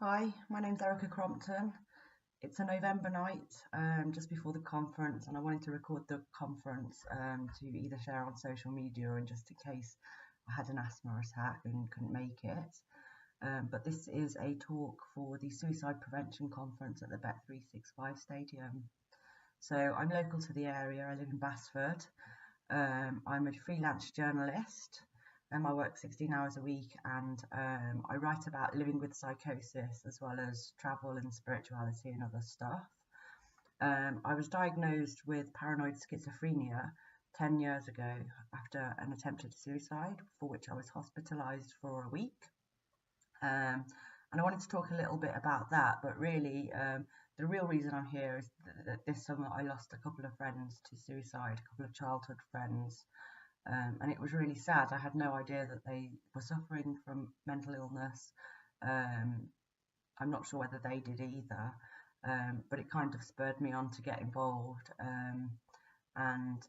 Hi, my name's Erica Crompton. It's a November night, just before the conference, and I wanted to record the conference to either share on social media or just in case I had an asthma attack and couldn't make it. But this is a talk for the Suicide Prevention Conference at the Bet365 Stadium. So I'm local to the area, I live in Basford. I'm a freelance journalist. I work 16 hours a week and I write about living with psychosis as well as travel and spirituality and other stuff. I was diagnosed with paranoid schizophrenia 10 years ago after an attempted suicide for which I was hospitalised for a week. And I wanted to talk a little bit about that, but really the real reason I'm here is that this summer I lost a couple of friends to suicide, a couple of childhood friends. And it was really sad. I had no idea that they were suffering from mental illness. I'm not sure whether they did either, but it kind of spurred me on to get involved. And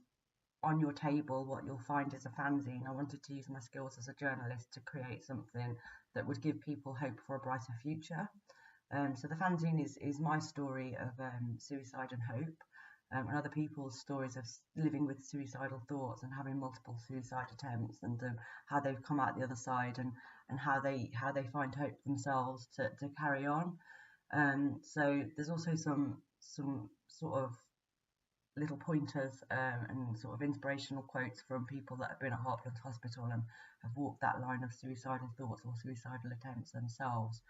on your table, what you'll find is a fanzine. I wanted to use my skills as a journalist to create something that would give people hope for a brighter future. So the fanzine is my story of suicide and hope. And other people's stories of living with suicidal thoughts and having multiple suicide attempts, and how they've come out the other side, and how they find hope themselves to carry on. So there's also some sort of little pointers and sort of inspirational quotes from people that have been at Heartland Hospital and have walked that line of suicidal thoughts or suicidal attempts themselves.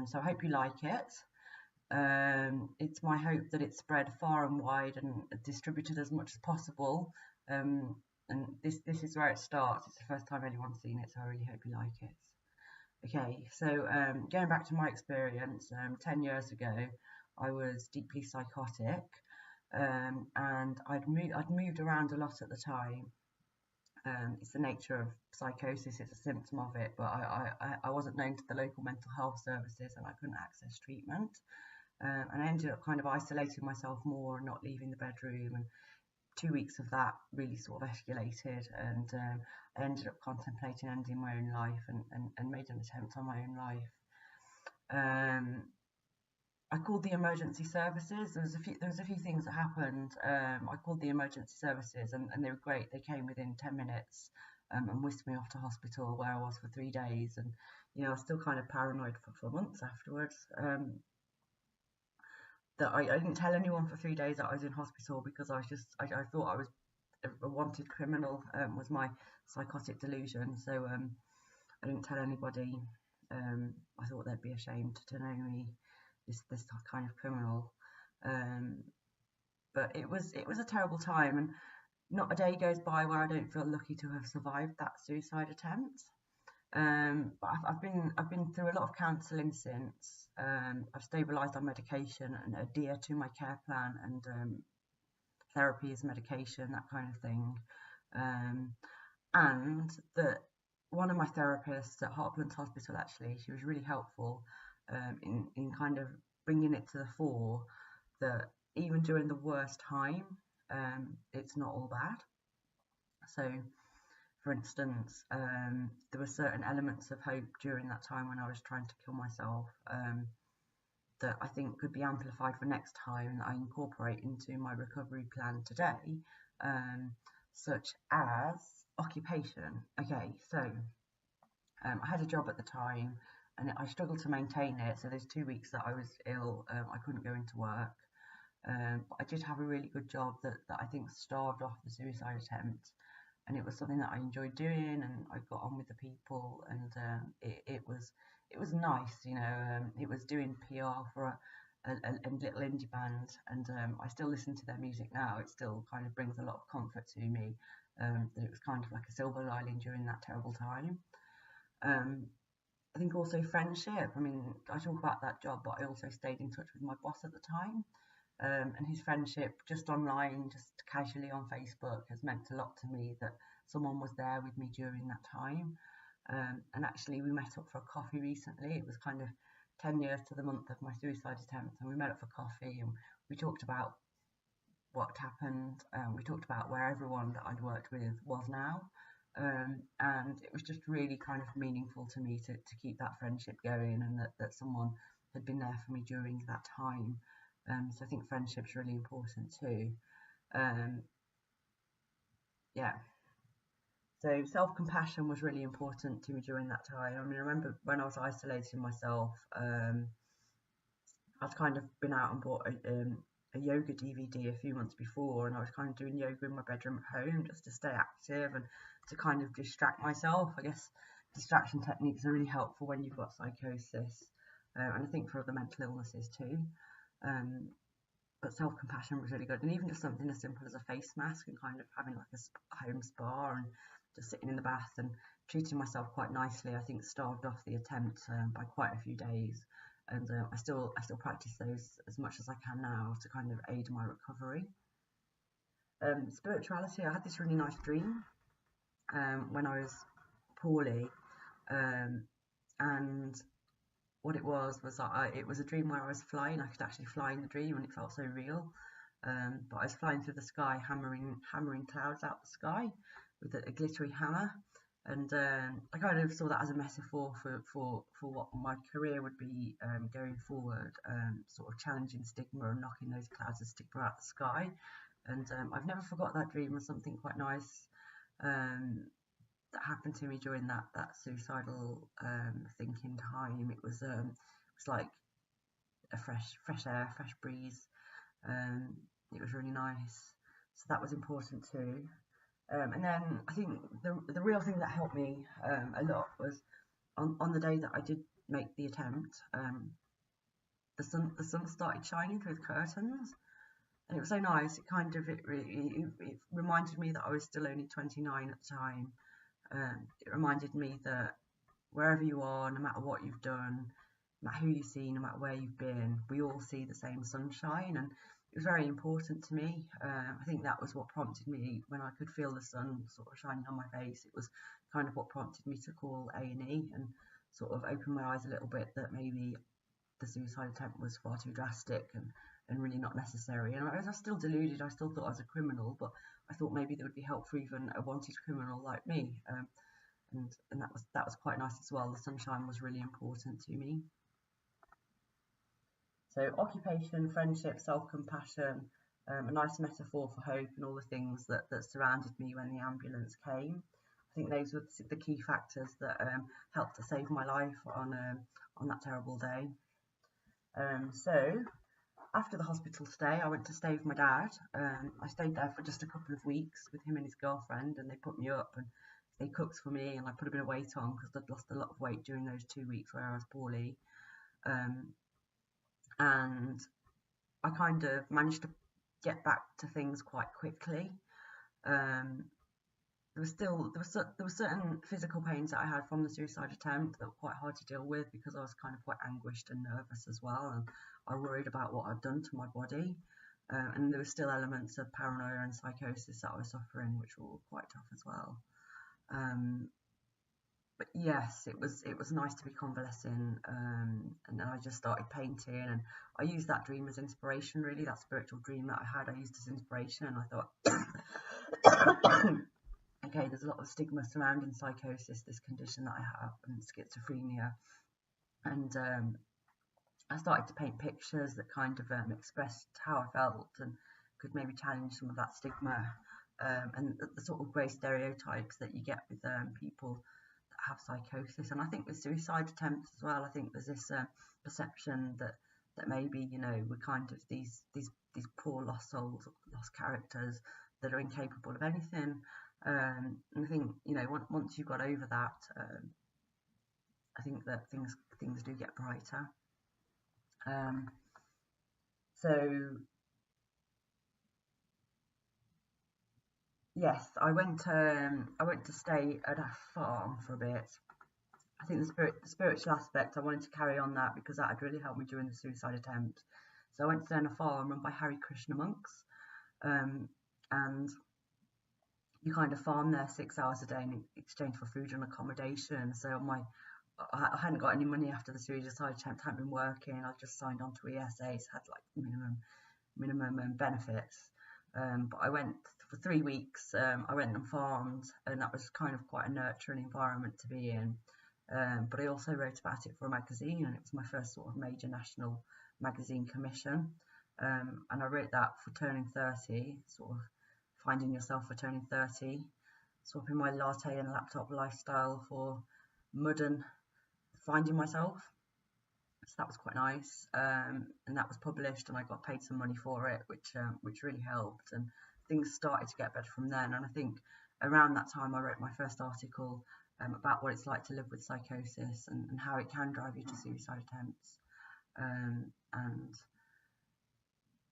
So I hope you like it. It's my hope that it's spread far and wide and distributed as much as possible. And this is where it starts. It's the first time anyone's seen it, so I really hope you like it. Okay, so going back to my experience, 10 years ago, I was deeply psychotic, and I'd moved around a lot at the time. It's the nature of psychosis, it's a symptom of it, but I wasn't known to the local mental health services and I couldn't access treatment. And I ended up kind of isolating myself more and not leaving the bedroom, and 2 weeks of that really sort of escalated, and I ended up contemplating ending my own life and made an attempt on my own life. I called the emergency services. There was a few things that happened. I called the emergency services and they were great. They came within 10 minutes and whisked me off to hospital where I was for 3 days, and I was still kind of paranoid for months afterwards. That I didn't tell anyone for 3 days that I was in hospital because I thought I was a wanted criminal, was my psychotic delusion. So I didn't tell anybody. I thought they'd be ashamed to know me, this kind of criminal. But it was a terrible time, and not a day goes by where I don't feel lucky to have survived that suicide attempt. But I've been through a lot of counselling since. I've stabilised on medication and adhere to my care plan, and therapy is medication, that kind of thing. And that one of my therapists at Heartland Hospital, actually, she was really helpful in kind of bringing it to the fore that even during the worst time, it's not all bad. So, for instance, there were certain elements of hope during that time when I was trying to kill myself that I think could be amplified for next time, that I incorporate into my recovery plan today, such as occupation. Okay, so I had a job at the time and I struggled to maintain it. So there's 2 weeks that I was ill, I couldn't go into work. But I did have a really good job that I think starved off the suicide attempt. And it was something that I enjoyed doing, and I got on with the people, and it was nice, it was doing PR for a little indie band, and I still listen to their music now. It still kind of brings a lot of comfort to me, that it was kind of like a silver lining during that terrible time. I think also friendship. I mean, I talk about that job, but I also stayed in touch with my boss at the time. And his friendship just online, just casually on Facebook, has meant a lot to me, that someone was there with me during that time. And actually we met up for a coffee recently. It was kind of 10 years to the month of my suicide attempt, and we met up for coffee and we talked about what happened. We talked about where everyone that I'd worked with was now. And it was just really kind of meaningful to me to keep that friendship going, and that someone had been there for me during that time. So I think friendship's really important too. Um, yeah. So self-compassion was really important to me during that time. I mean, I remember when I was isolating myself, I'd kind of been out and bought a yoga DVD a few months before, and I was kind of doing yoga in my bedroom at home just to stay active and to kind of distract myself. I guess distraction techniques are really helpful when you've got psychosis, and I think for other mental illnesses too. But self-compassion was really good, and even just something as simple as a face mask and kind of having like a home spa and just sitting in the bath and treating myself quite nicely, I think starved off the attempt by quite a few days. And I still practice those as much as I can now to kind of aid my recovery. Spirituality, I had this really nice dream when I was poorly, and what it was that it was a dream where I was flying. I could actually fly in the dream, and it felt so real. But I was flying through the sky, hammering clouds out the sky with a glittery hammer. And I kind of saw that as a metaphor for what my career would be going forward, sort of challenging stigma and knocking those clouds of stigma out the sky. And I've never forgot that dream as something quite nice that happened to me during that suicidal thinking time. It was like a fresh air, fresh breeze. It was really nice. So that was important too. And then I think the real thing that helped me a lot was on the day that I did make the attempt, the sun started shining through the curtains, and it was so nice. It kind of it reminded me that I was still only 29 at the time. It reminded me that wherever you are, no matter what you've done, no matter who you see, no matter where you've been, we all see the same sunshine, and it was very important to me. I think that was what prompted me when I could feel the sun sort of shining on my face. It was kind of what prompted me to call A&E and sort of open my eyes a little bit that maybe the suicide attempt was far too drastic and really not necessary. And I was still deluded. I still thought I was a criminal, but I thought maybe there would be help for even a wanted criminal like me. And that was quite nice as well. The sunshine was really important to me. So occupation, friendship, self-compassion, a nice metaphor for hope, and all the things that surrounded me when the ambulance came. I think those were the key factors that helped to save my life on that terrible day. So after the hospital stay, I went to stay with my dad. I stayed there for just a couple of weeks with him and his girlfriend, and they put me up and they cooked for me, and I put a bit of weight on because I'd lost a lot of weight during those 2 weeks where I was poorly. And I kind of managed to get back to things quite quickly. There were certain physical pains that I had from the suicide attempt that were quite hard to deal with because I was kind of quite anguished and nervous as well, and I worried about what I'd done to my body. And there were still elements of paranoia and psychosis that I was suffering, which were quite tough as well. But yes, it was nice to be convalescing, and then I just started painting, and I used that dream as inspiration. Really, that spiritual dream that I had, I used as inspiration, and I thought, okay, there's a lot of stigma surrounding psychosis, this condition that I have, and schizophrenia, and I started to paint pictures that kind of expressed how I felt and could maybe challenge some of that stigma, and the sort of grey stereotypes that you get with people have psychosis. And I think with suicide attempts as well, I think there's this perception that maybe, you know, we're kind of these poor lost souls, lost characters that are incapable of anything. And I think, you know, once you've got over that, I think that things do get brighter. So yes, I went to stay at a farm for a bit. I think the spiritual aspect, I wanted to carry on that because that had really helped me during the suicide attempt. So I went to stay on a farm run by Hare Krishna monks, and you kind of farm there 6 hours a day in exchange for food and accommodation. So I hadn't got any money after the suicide attempt, hadn't been working. I just signed on to ESAs, had like minimum benefits. But I went for 3 weeks. I went and farmed, and that was kind of quite a nurturing environment to be in. But I also wrote about it for a magazine, and it was my first sort of major national magazine commission. And I wrote that for turning 30, sort of finding yourself for turning 30, swapping my latte and laptop lifestyle for mud and finding myself. So that was quite nice, and that was published, and I got paid some money for it, which really helped. And things started to get better from then. And I think around that time I wrote my first article about what it's like to live with psychosis, and how it can drive you to suicide attempts. And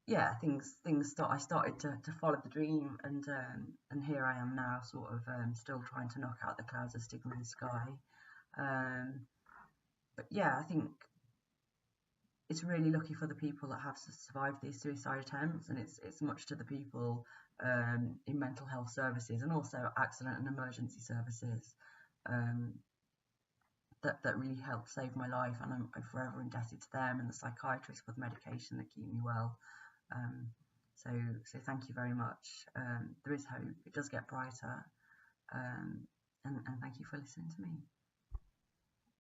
yeah, I started to follow the dream, and here I am now, sort of still trying to knock out the clouds of stigma in the sky. But yeah, I think it's really lucky for the people that have survived these suicide attempts, and it's much to the people in mental health services and also accident and emergency services that really helped save my life, and I'm forever indebted to them and the psychiatrists for the medication that keep me well. So thank you very much. There is hope. It does get brighter, and thank you for listening to me.